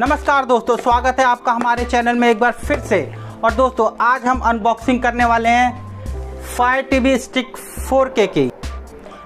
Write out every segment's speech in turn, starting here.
नमस्कार दोस्तों, स्वागत है आपका हमारे चैनल में एक बार फिर से। और दोस्तों आज हम अनबॉक्सिंग करने वाले हैं फायर टीवी स्टिक 4K की।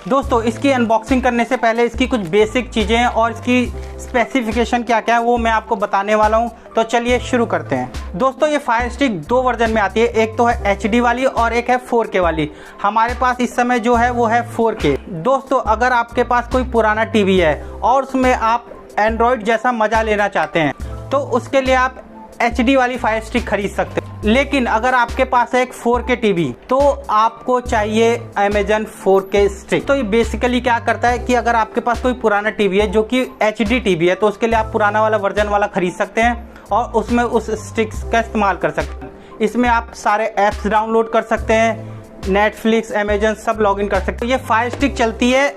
दोस्तों इसकी अनबॉक्सिंग करने से पहले इसकी कुछ बेसिक चीज़ें और इसकी स्पेसिफिकेशन क्या क्या है वो मैं आपको बताने वाला हूं। तो चलिए शुरू करते हैं। दोस्तों ये फायर स्टिक दो वर्जन में आती है, एक तो है HD वाली और एक है 4K वाली। हमारे पास इस समय जो है वो है 4K। दोस्तों अगर आपके पास कोई पुराना टीवी है और उसमें आप एंड्रॉयड जैसा मज़ा लेना चाहते हैं तो उसके लिए आप HD वाली फायर स्टिक खरीद सकते हैं। लेकिन अगर आपके पास है एक 4K टीवी तो आपको चाहिए Amazon 4K स्टिक। तो ये बेसिकली क्या करता है कि अगर आपके पास कोई पुराना टीवी है जो कि HD टीवी है तो उसके लिए आप पुराना वाला वर्जन वाला खरीद सकते हैं और उसमें उस स्टिक्स का इस्तेमाल कर सकते हैं। इसमें आप सारे ऐप्स डाउनलोड कर सकते हैं, नेटफ्लिक्स, Amazon सब लॉगिन कर सकते हैं। ये फायर स्टिक चलती है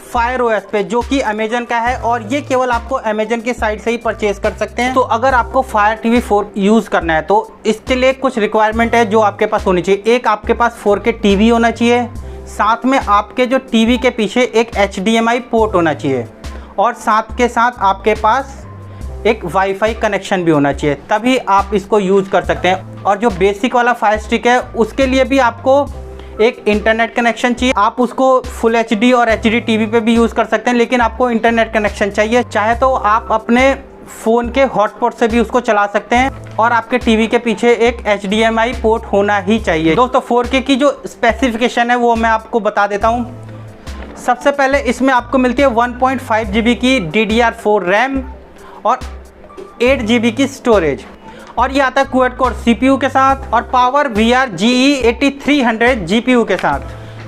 फायर OS पे जो कि Amazon का है और ये केवल आपको Amazon के साइट से ही परचेज कर सकते हैं। तो अगर आपको फायर टीवी 4 यूज़ करना है तो इसके लिए कुछ रिक्वायरमेंट है जो आपके पास होनी चाहिए। एक आपके पास 4K टीवी होना चाहिए, साथ में आपके जो टीवी के पीछे एक HDMI पोर्ट होना चाहिए और साथ के साथ आपके पास एक वाईफाई कनेक्शन भी होना चाहिए, तभी आप इसको यूज़ कर सकते हैं। और जो बेसिक वाला फायर स्टिक है उसके लिए भी आपको एक इंटरनेट कनेक्शन चाहिए। आप उसको फुल HD और HD टीवी पे भी यूज़ कर सकते हैं, लेकिन आपको इंटरनेट कनेक्शन चाहिए। चाहे तो आप अपने फ़ोन के हॉटस्पॉट से भी उसको चला सकते हैं और आपके टीवी के पीछे एक HDMI पोर्ट होना ही चाहिए। दोस्तों 4K की जो स्पेसिफिकेशन है वो मैं आपको बता देता हूँ। सबसे पहले इसमें आपको मिलती है 1.5 GB की DDR4 रैम और 8 GB की स्टोरेज, और ये आता है क्वाड कोर CPU के साथ और पावर VR GE 8300 GPU के साथ,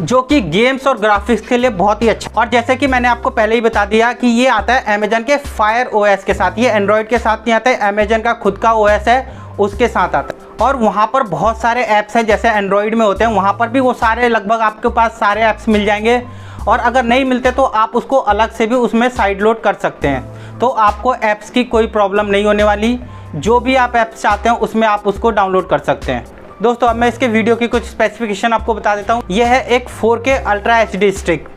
जो कि गेम्स और ग्राफिक्स के लिए बहुत ही अच्छा। और जैसे कि मैंने आपको पहले ही बता दिया कि ये आता है Amazon के फायर OS के साथ। ये एंड्रॉयड के साथ नहीं आता है, Amazon का खुद का OS है उसके साथ आता है। और वहाँ पर बहुत सारे ऐप्स हैं जैसे एंड्रॉयड में होते हैं, वहाँ पर भी वो सारे लगभग आपके पास सारे ऐप्स मिल जाएंगे। और अगर नहीं मिलते तो आप उसको अलग से भी उसमें साइड लोड कर सकते हैं, तो आपको ऐप्स की कोई प्रॉब्लम नहीं होने वाली। जो भी आप ऐप्स चाहते हैं उसमें आप उसको डाउनलोड कर सकते हैं। दोस्तों अब मैं इसके वीडियो की कुछ स्पेसिफिकेशन आपको बता देता हूँ। यह है एक 4K अल्ट्रा HD स्टिक।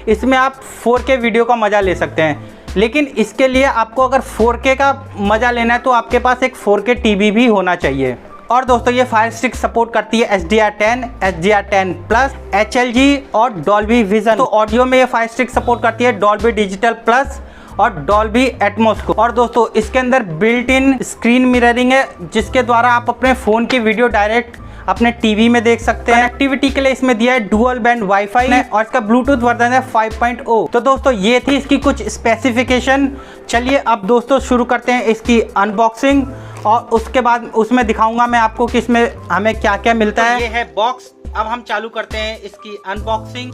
इसमें आप 4K वीडियो का मज़ा ले सकते हैं, लेकिन इसके लिए आपको अगर 4K का मज़ा लेना है तो आपके पास एक 4K टीवी भी होना चाहिए। और दोस्तों ये फायर स्टिक सपोर्ट करती है HDR10, HDR10+, HLG और डॉल्बी विजन। तो ऑडियो में ये फायर स्टिक सपोर्ट करती है डॉल्बी डिजिटल प्लस और डॉल्बी एटमॉस को। और दोस्तों इसके अंदर बिल्ट इन स्क्रीन मिररिंग है जिसके द्वारा आप अपने फ़ोन की वीडियो डायरेक्ट अपने टीवी में देख सकते हैं। कनेक्टिविटी के लिए इसमें दिया है डुअल बैंड वाईफाई और इसका ब्लूटूथ वर्जन है 5.0। तो दोस्तों ये थी इसकी कुछ स्पेसिफिकेशन। चलिए अब दोस्तों शुरू करते हैं इसकी अनबॉक्सिंग और उसके बाद उसमें दिखाऊंगा मैं आपको कि इसमें हमें क्या क्या मिलता है। ये है बॉक्स। अब हम चालू करते हैं इसकी अनबॉक्सिंग।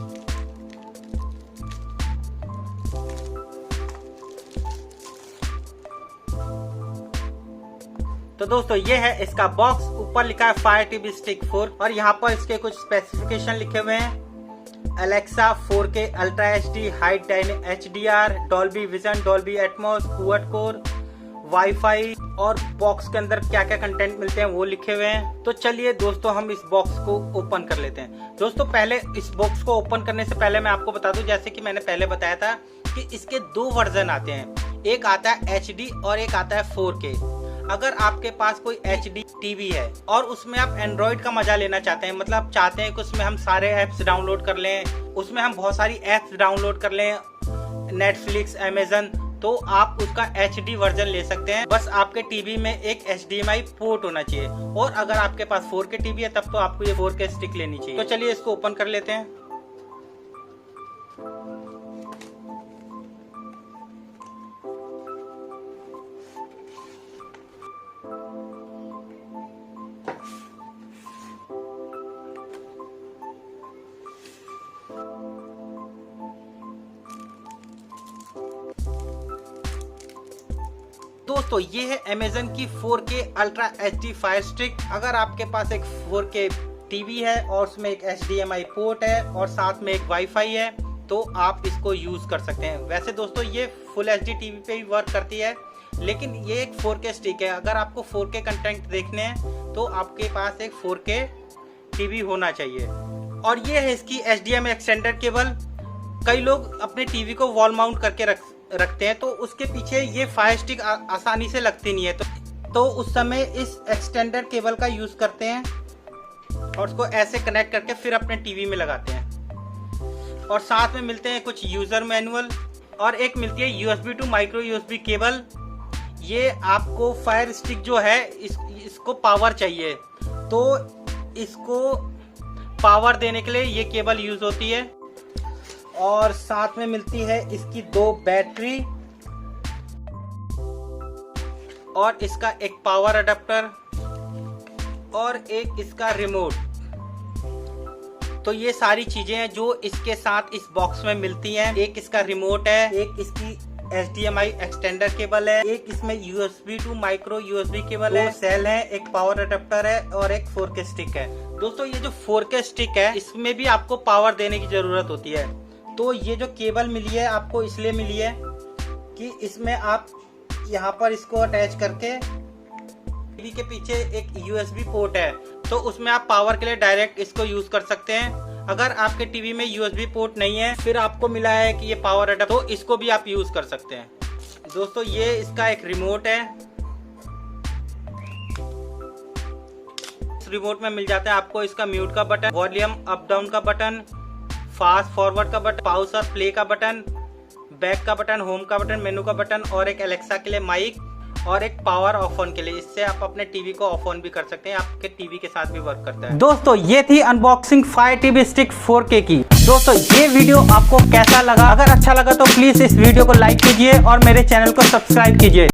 तो दोस्तों ये है इसका बॉक्स। ऊपर लिखा है फायर टीवी स्टिक 4 और यहाँ पर इसके कुछ स्पेसिफिकेशन लिखे हुए हैं। Alexa 4K ultra HD high HDR, Dolby vision, Dolby Atmos, quad core, wifi, और बॉक्स के अंदर क्या क्या कंटेंट मिलते हैं वो लिखे हुए हैं। तो चलिए दोस्तों हम इस बॉक्स को ओपन कर लेते हैं। दोस्तों पहले इस बॉक्स को ओपन करने से पहले मैं आपको बता दूं, जैसे कि मैंने पहले बताया था कि इसके दो वर्जन आते हैं, एक आता है HD और एक आता है 4K। अगर आपके पास कोई HD टीवी है और उसमें आप एंड्रॉयड का मजा लेना चाहते हैं, मतलब चाहते हैं कि उसमें हम सारे ऐप्स डाउनलोड कर लें, उसमें हम बहुत सारी ऐप्स डाउनलोड कर लें, नेटफ्लिक्स, Amazon, तो आप उसका HD वर्जन ले सकते हैं। बस आपके टीवी में एक HDMI पोर्ट होना चाहिए। और अगर आपके पास 4K टीवी है तब तो आपको ये 4K स्टिक लेनी चाहिए। तो चलिए इसको ओपन कर लेते हैं। दोस्तों ये है Amazon की 4K ultra HD fire stick. अगर आपके पास एक 4K टीवी है और उसमें एक HDMI पोर्ट है और साथ में एक वाईफाई है तो आप इसको यूज़ कर सकते हैं। वैसे दोस्तों ये फुल HD टीवी पे भी वर्क करती है, लेकिन ये एक 4K स्टिक है। अगर आपको 4K कंटेंट देखने हैं तो आपके पास एक 4K टीवी होना चाहिए। और ये है इसकी HDMI एक्सटेंडर केबल। कई लोग अपने टीवी को वॉल माउंट करके रखते हैं तो उसके पीछे ये फायर स्टिक आसानी से लगती नहीं है, तो उस समय इस एक्सटेंडर केबल का यूज करते हैं और उसको ऐसे कनेक्ट करके फिर अपने टीवी में लगाते हैं। और साथ में मिलते हैं कुछ यूजर मैनुअल और एक मिलती है USB to micro USB cable. ये आपको फायर स्टिक जो है इसको पावर चाहिए, तो इसको पावर देने के लिए ये केबल यूज होती है। और साथ में मिलती है इसकी 2 बैटरी और इसका एक पावर अडेप्टर और एक इसका रिमोट। तो ये सारी चीजें हैं जो इसके साथ इस बॉक्स में मिलती हैं। एक इसका रिमोट है, एक इसकी HDMI एक्सटेंडर केबल है, एक इसमें USB to micro USB cable है, 2 सेल है, एक पावर अडेप्टर है और एक 4K स्टिक है। दोस्तों ये जो 4K स्टिक है इसमें भी आपको पावर देने की जरूरत होती है। तो ये जो केबल मिली है आपको इसलिए मिली है कि इसमें आप यहाँ पर इसको अटैच करके टीवी के पीछे एक USB पोर्ट है, तो उसमें आप पावर के लिए डायरेक्ट इसको यूज कर सकते हैं। अगर आपके टीवी में USB पोर्ट नहीं है, फिर आपको मिला है कि ये पावर अडेप्टर, तो इसको भी आप यूज कर सकते हैं। दोस्तों ये इसका एक रिमोट है। इस रिमोट में मिल जाता है आपको इसका म्यूट का बटन, वॉल्यूम अप डाउन का बटन, फास्ट फॉरवर्ड का बटन, पाउस और प्ले का बटन, बैक का बटन, होम का बटन, मेनू का बटन और एक एलेक्सा के लिए माइक और एक पावर ऑफ ऑन के लिए। इससे आप अपने टीवी को ऑफ ऑन भी कर सकते हैं, आपके टीवी के साथ भी वर्क करता है। दोस्तों ये थी unboxing fire TV stick 4K की। दोस्तों ये वीडियो आपको कैसा लगा? अगर अच्छा लगा तो प्लीज इस वीडियो को लाइक कीजिए और मेरे चैनल को सब्सक्राइब कीजिए।